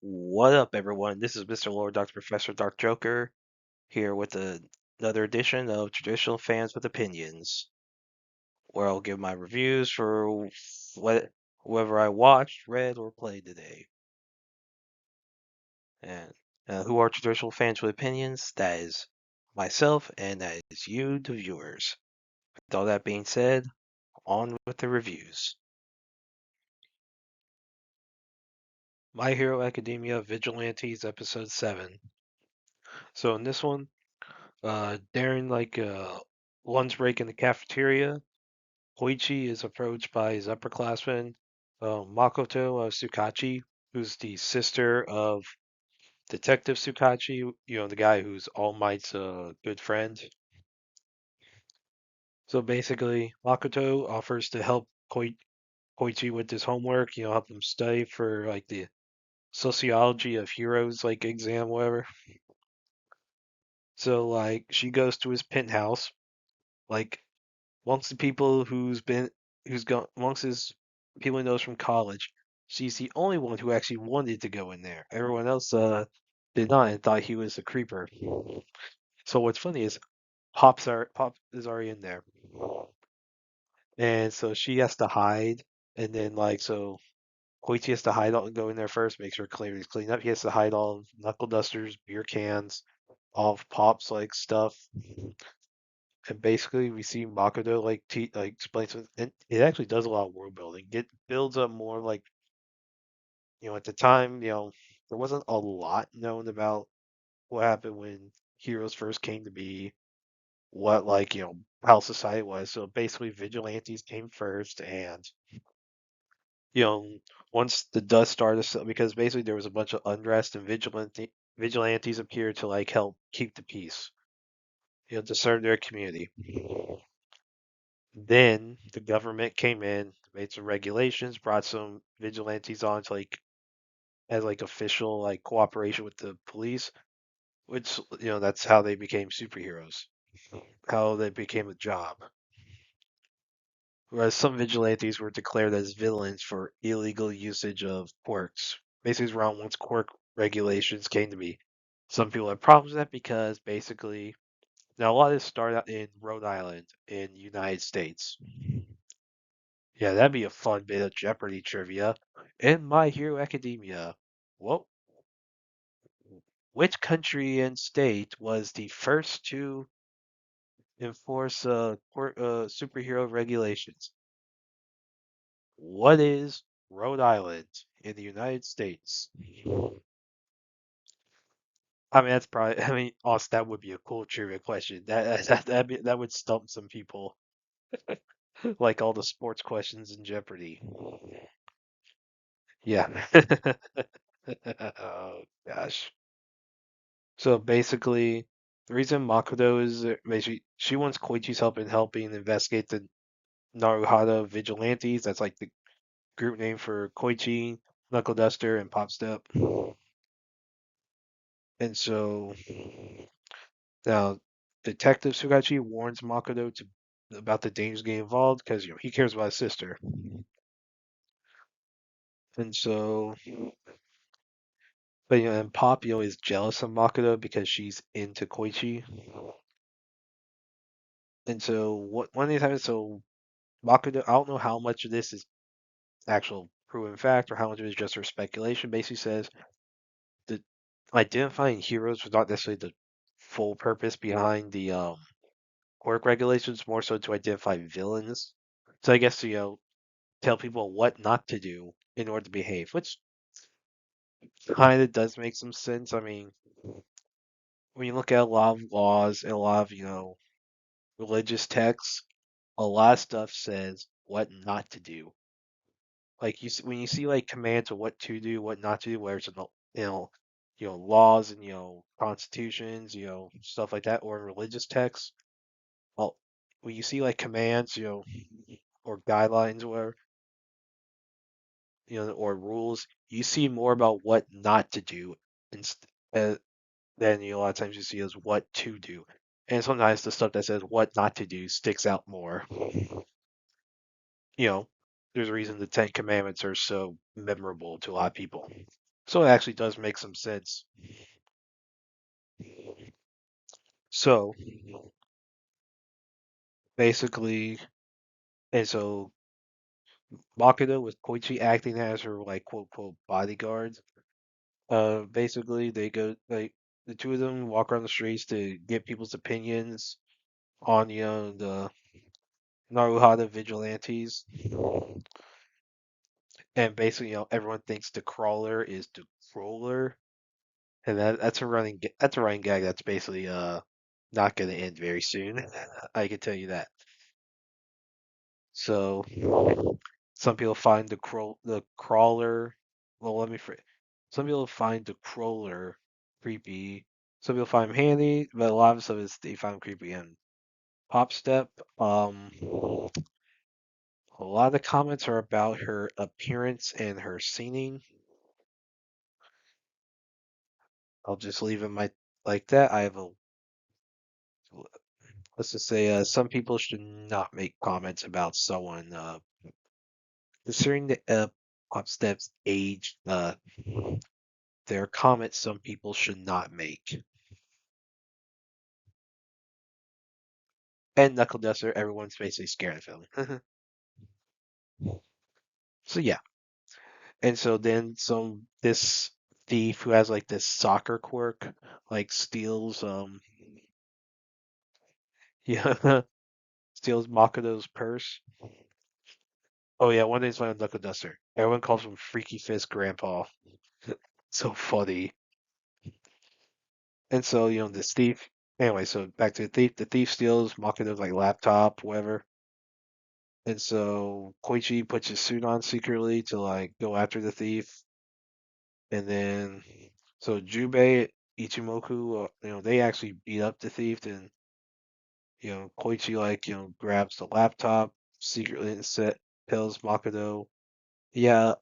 What up, everyone? This is Mr. Lord, Dr. Professor, Dark Joker, here with another edition of Traditional Fans with Opinions, where I'll give my reviews for whoever I watched, read, or played today. And who are Traditional Fans with Opinions? That is myself, and that is you, the viewers. With all that being said, on with the reviews. My Hero Academia Vigilantes, Episode 7. So in this one, during lunch break in the cafeteria, Koichi is approached by his upperclassman, Makoto Tsukachi, who's the sister of Detective Tsukachi, the guy who's All Might's good friend. So basically, Makoto offers to help Koichi with his homework, help him study for like the sociology of heroes like exam, whatever. So like she goes to his penthouse, like amongst the people who's gone amongst his people he knows from college, she's the only one who actually wanted to go in there. Everyone else did not and thought he was a creeper. So what's funny is Pop is already in there. And so she has to hide, and then so Koichi has to hide all go in there first, make sure he's clean up. He has to hide all of knuckle dusters, beer cans, all of Pop's like stuff. And basically, we see Makoto explain something, and it actually does a lot of world building. It builds up more at the time, there wasn't a lot known about what happened when heroes first came to be, what how society was. So basically, vigilantes came first, and you know once the dust started to settle, because basically there was a bunch of unrest and vigilantes appeared to like help keep the peace, to serve their community. Then the government came in, made some regulations, brought some vigilantes on to as official cooperation with the police, which that's how they became superheroes, how they became a job. Whereas some vigilantes were declared as villains for illegal usage of quirks. Basically, it's around once quirk regulations came to be. Some people have problems with that because basically now a lot of this started out in Rhode Island in the United States. Yeah, that'd be a fun bit of Jeopardy trivia. In My Hero Academia, well, which country and state was the first to enforce superhero regulations? What is Rhode Island in the United States? I mean, that's probably. I mean, also that would be a cool trivia question. That would stump some people, like all the sports questions in Jeopardy. Yeah. Oh gosh. So basically, the reason Makoto is basically she wants Koichi's help in helping investigate the Naruhata Vigilantes. That's like the group name for Koichi, Knuckle Duster, and Pop Step. And so now Detective Sugachi warns Makoto about the dangers getting involved because he cares about his sister. And so, but and Pop is jealous of Makoto because she's into Koichi. And so what one of these times, so Makoto, I don't know how much of this is actual proven fact or how much of it is just her speculation. Basically says that identifying heroes was not necessarily the full purpose behind the quirk regulations, more so to identify villains. So I guess tell people what not to do in order to behave, which kind of does make some sense. I mean, when you look at a lot of laws and a lot of religious texts, a lot of stuff says what not to do. Like when you see like commands of what to do, what not to do, where it's in the laws and constitutions, stuff like that, or in religious texts. Well, when you see like commands, or guidelines, or whatever, or rules, you see more about what not to do instead than a lot of times you see as what to do. And sometimes the stuff that says what not to do sticks out more. You know, there's a reason the Ten Commandments are so memorable to a lot of people. So it actually does make some sense. So basically, and so Makoto with Koichi acting as her like quote quote bodyguard. Basically they go like the two of them walk around the streets to get people's opinions on the Naruhata vigilantes, and basically everyone thinks the crawler is the crawler, and that's a running gag that's basically not going to end very soon. I can tell you that. So some people find the crawler. Well, let me phrase. Some people find the crawler creepy. Some people find him handy, but a lot of stuff is they find him creepy. And Pop Step, a lot of the comments are about her appearance and her singing. I'll just leave it like that. I have a let's just say some people should not make comments about someone considering the Pop Step's age. There are comments some people should not make. And Knuckle Duster, everyone's basically scared of him. So yeah, and so then this thief who has like this soccer quirk, like steals yeah steals Makoto's purse. Oh yeah, one day's playing Knuckle Duster. Everyone calls him Freaky Fist Grandpa. So funny. And so this thief. Anyway, so back to the thief. The thief steals Makoto's like laptop, whatever. And so Koichi puts his suit on secretly to like go after the thief. And then so Jubei, Ichimoku, they actually beat up the thief. And Koichi like grabs the laptop secretly and tells Makoto, yeah,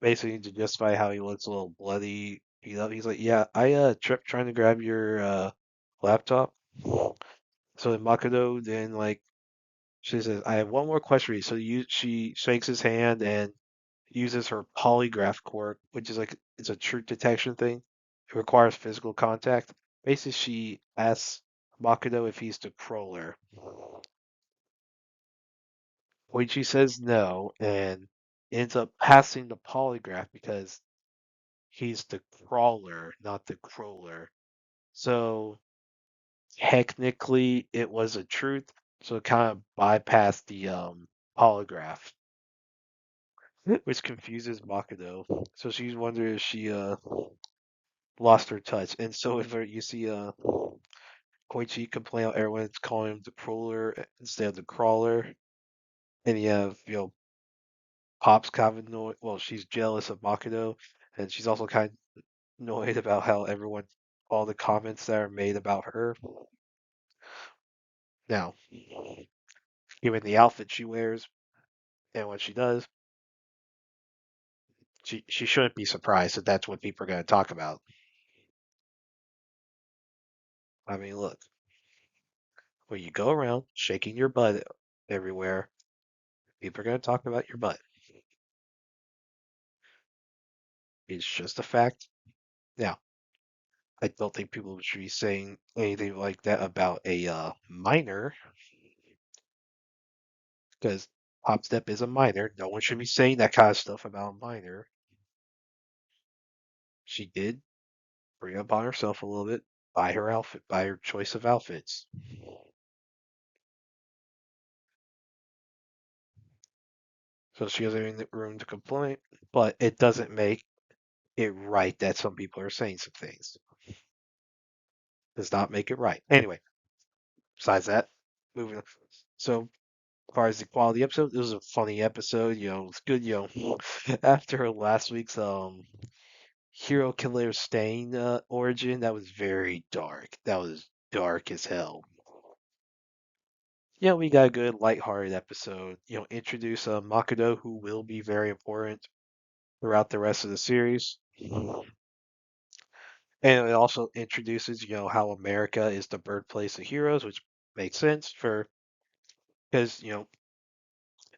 basically to justify how he looks a little bloody, beat up. He's like, yeah, I tripped trying to grab your laptop. So then Makoto then like she says, I have one more question for you. So she shakes his hand and uses her polygraph quirk, which is like it's a truth detection thing. It requires physical contact. Basically, she asks Makoto if he's the crawler. Koichi says no and ends up passing the polygraph because he's the crawler, not the crawler. So technically, it was a truth. So it kind of bypassed the polygraph, which confuses Makoto. So she's wondering if she lost her touch. And so if you see Koichi complain out everyone's calling him the crawler instead of the crawler, and you have Pop's kind of annoyed. Well, she's jealous of Makoto, and she's also kind of annoyed about how all the comments that are made about her. Now, given the outfit she wears and what she does, she shouldn't be surprised that that's what people are going to talk about. I mean, look, when you go around shaking your butt everywhere, people are going to talk about your butt. It's just a fact. Now, I don't think people should be saying anything like that about a minor, because Pop Step is a minor. No one should be saying that kind of stuff about a minor. She did bring up on herself a little bit by her outfit, by her choice of outfits. So she has every room to complain, but it doesn't make it right that some people are saying some things. Does not make it right. Anyway, besides that, moving on. So as far as the quality episode, it was a funny episode. It's good. After last week's Hero Killer Stain origin, that was very dark. That was dark as hell. Yeah, we got a good lighthearted episode. Introduce Makoto, who will be very important throughout the rest of the series. And it also introduces, how America is the birthplace of heroes, which makes sense because,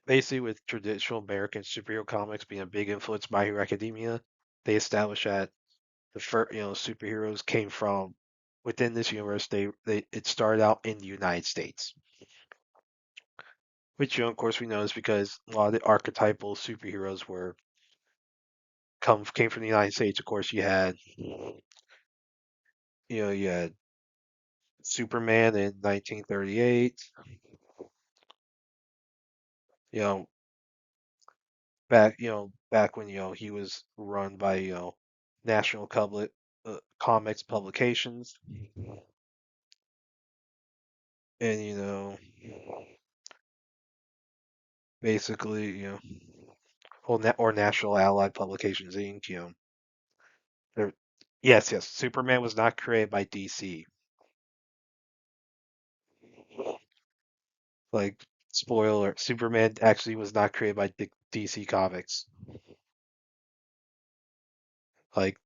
basically with traditional American superhero comics being a big influence by Hero Academia, they established that the first, superheroes came from within this universe. They it started out in the United States, which of course we know is because a lot of the archetypal superheroes were come came from the United States. Of course, you had Superman in 1938. You know, back when he was run by National Comics Publications, and basically or National Allied Publications Inc. They're, yes, Superman was not created by DC. Like, spoiler, Superman actually was not created by DC Comics. Like,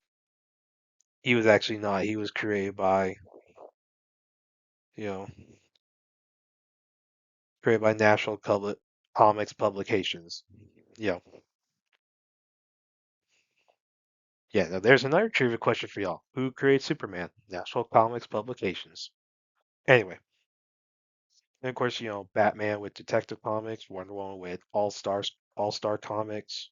he was actually not. He was created by, you know, created by National Comics Publications. Yeah. Yeah, now there's another trivia question for y'all. Who created Superman? National Comics Publications. Anyway, and of course, Batman with Detective Comics, Wonder Woman with All Star Comics.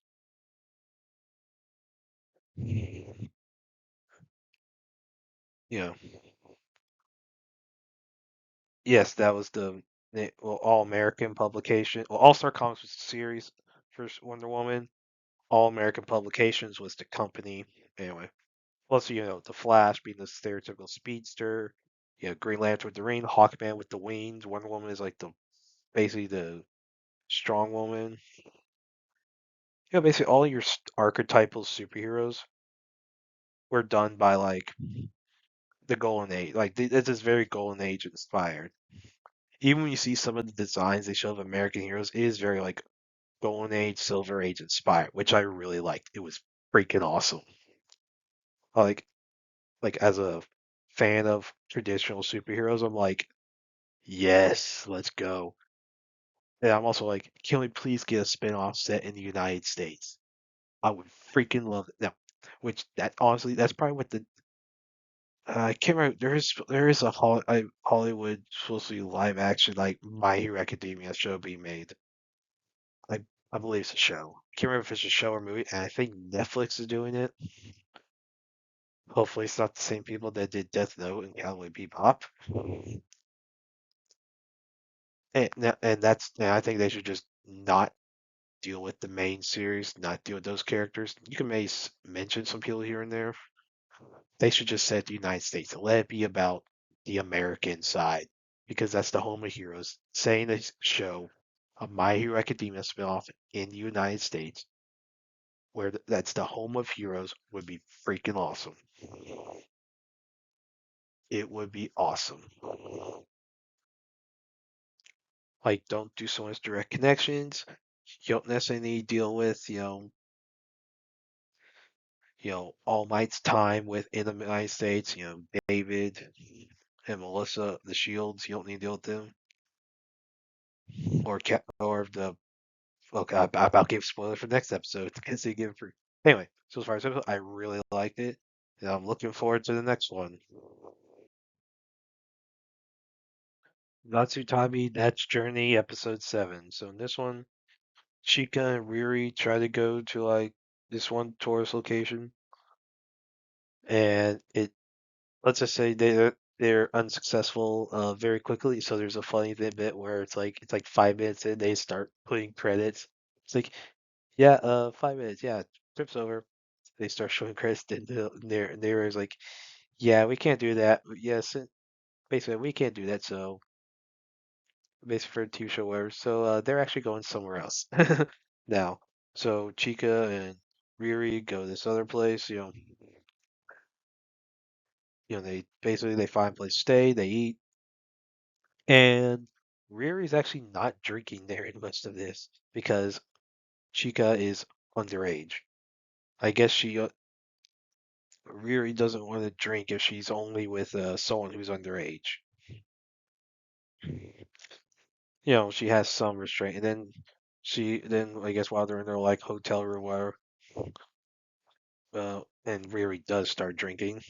You yes, that was All American publication. Well, All Star Comics was the series for Wonder Woman. All American Publications was the company. Anyway, plus the Flash being the stereotypical speedster. Green Lantern with the ring, Hawkman with the wings. Wonder Woman is like the basically the strong woman. Basically all your archetypal superheroes were done by like the Golden Age. Like this is very Golden Age inspired. Even when you see some of the designs they show of American heroes, it is very like Golden Age, Silver Age inspired, which I really liked. It was freaking awesome. Like as a fan of traditional superheroes, I'm like, yes, let's go. And I'm also like, can we please get a spin-off set in the United States? I would freaking love it. Now, which that honestly, that's probably what the I can't remember. There is a Hollywood supposed to be live action like My Hero Academia show being made. I I believe it's a show. Can't remember if it's a show or movie, and I think Netflix is doing it. Hopefully, it's not the same people that did Death Note and Cowboy Bebop. And I think they should just not deal with the main series, not deal with those characters. You can maybe mention some people here and there. They should just set the United States. Let it be about the American side because that's the home of heroes. Saying a show, a My Hero Academia spinoff in the United States, where that's the home of heroes, would be freaking awesome. It would be awesome. Like, don't do so much direct connections. You don't necessarily need to deal with, All Might's time within the United States. David and Melissa, the Shields. You don't need to deal with them, or the. Okay, I about gave spoilers for next episode because they give for. Anyway, so as far as episode, I really liked it, and I'm looking forward to the next one. Zatsu Tabi, That's Journey, episode 7. So in this one, Chika and Riri try to go to like this one tourist location, and let's just say they're unsuccessful very quickly. So there's a funny bit where it's like 5 minutes in, they start putting credits. It's like, yeah, 5 minutes, yeah, trip's over. They start showing credits, and they're is like, yeah, we can't do that. Yes, basically we can't do that. So basically for a TV show, whatever. So they're actually going somewhere else now. So Chica and Riri go this other place. They find a place to stay. They eat, and Riri's actually not drinking there in most of this because Chica is underage. I guess Riri doesn't want to drink if she's only with someone who's underage. She has some restraint, and then I guess while they're in their like hotel room, whatever, and Riri does start drinking.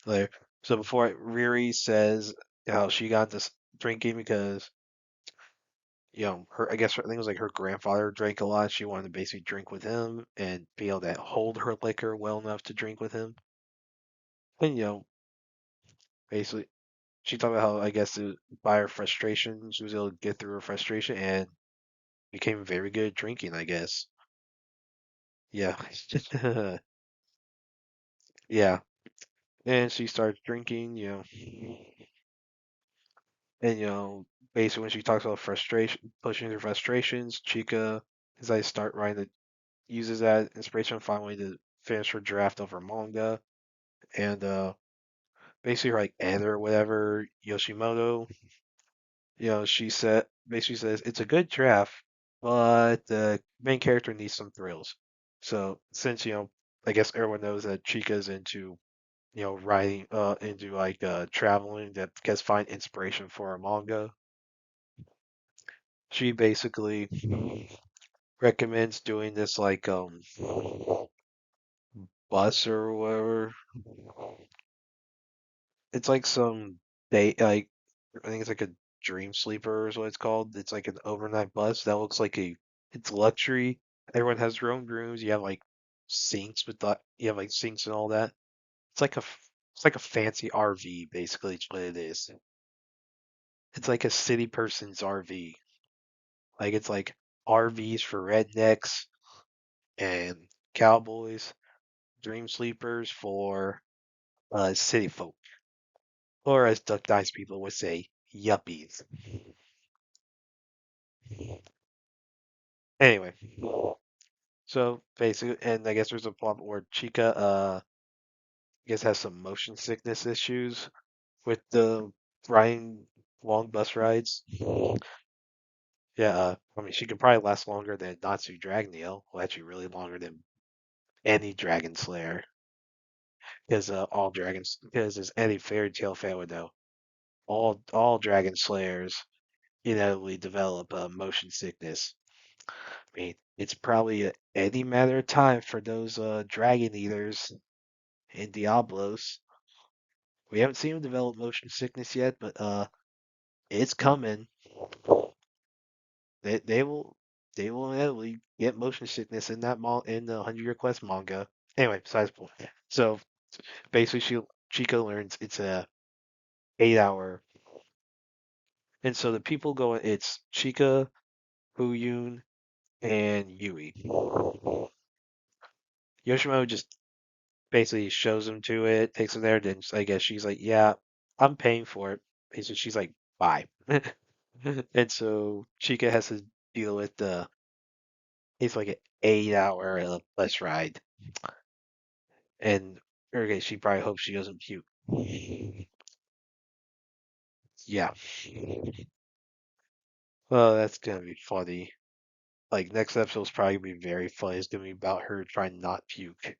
Like, so before Riri says how she got this drinking because her I guess I think it was like her grandfather drank a lot. She wanted to basically drink with him and be able to hold her liquor well enough to drink with him. And basically she talked about how I guess by her frustration she was able to get through her frustration and became very good at drinking. I guess. Yeah. Yeah. And she starts drinking. And basically when she talks about frustration, pushing her frustrations, Chica decides to start writing uses that inspiration finally to finish her draft of her manga. And basically her like editor or whatever, Yoshimoto, she said basically says it's a good draft, but the main character needs some thrills. So since I guess everyone knows that Chica's into writing into like traveling that gets find inspiration for a manga. She basically recommends doing this like bus or whatever. It's like some day like I think it's like a dream sleeper is what it's called. It's like an overnight bus that looks like it's luxury. Everyone has their own rooms. You have like sinks with that. You have like sinks and all that. It's like a fancy RV basically. It's what it is. It's like a city person's RV. Like it's like RVs for rednecks and cowboys, dream sleepers for city folk, or as Duck Dice people would say, yuppies. Anyway, so basically, and I guess there's a plot where Chica, I guess has some motion sickness issues with the riding long bus rides. Yeah, I mean, she could probably last longer than Natsu Dragneel, well, actually, really longer than any Dragon Slayer, because as any fairy tale fan would know, all Dragon Slayers inevitably develop motion sickness. I mean, it's probably any matter of time for those Dragon Eaters and Diablos. We haven't seen them develop motion sickness yet, but it's coming. They will inevitably get motion sickness in in the 100 Year Quest manga. Anyway, besides the point. So basically, Chico learns it's a 8 hour, and so the people go. It's Chika, Huyun, and Yui. Yoshimoto just basically shows him to it, takes him there. Then I guess she's like, "Yeah, I'm paying for it." Basically, she's like, "Bye." And so Chika has to deal with it's like an 8 hour bus ride, and okay, she probably hopes she doesn't puke. Yeah, well, that's gonna be funny. Like next episode's probably gonna be very funny. It's gonna be about her trying not puke.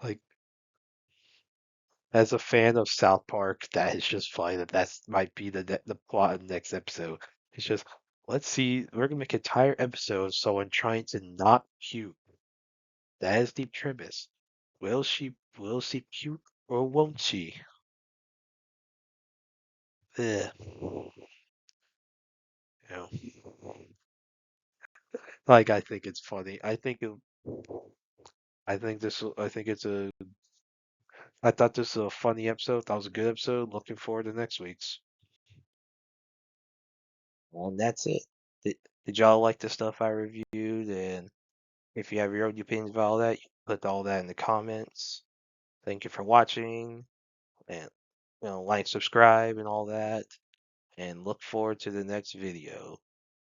Like as a fan of South Park, that is just funny. That's might be the plot of the next episode. It's just let's see. We're gonna make an entire episode of someone trying to not puke. That is the premise. Will she puke or won't she? Ugh. You know, like I think it's funny. I think it's a I thought this was a funny episode. That was a good episode. Looking forward to next week's. Well, that's it. Did y'all like the stuff I reviewed? And if you have your own opinions about all that, you can put all that in the comments. Thank you for watching, and like, subscribe, and all that. And look forward to the next video.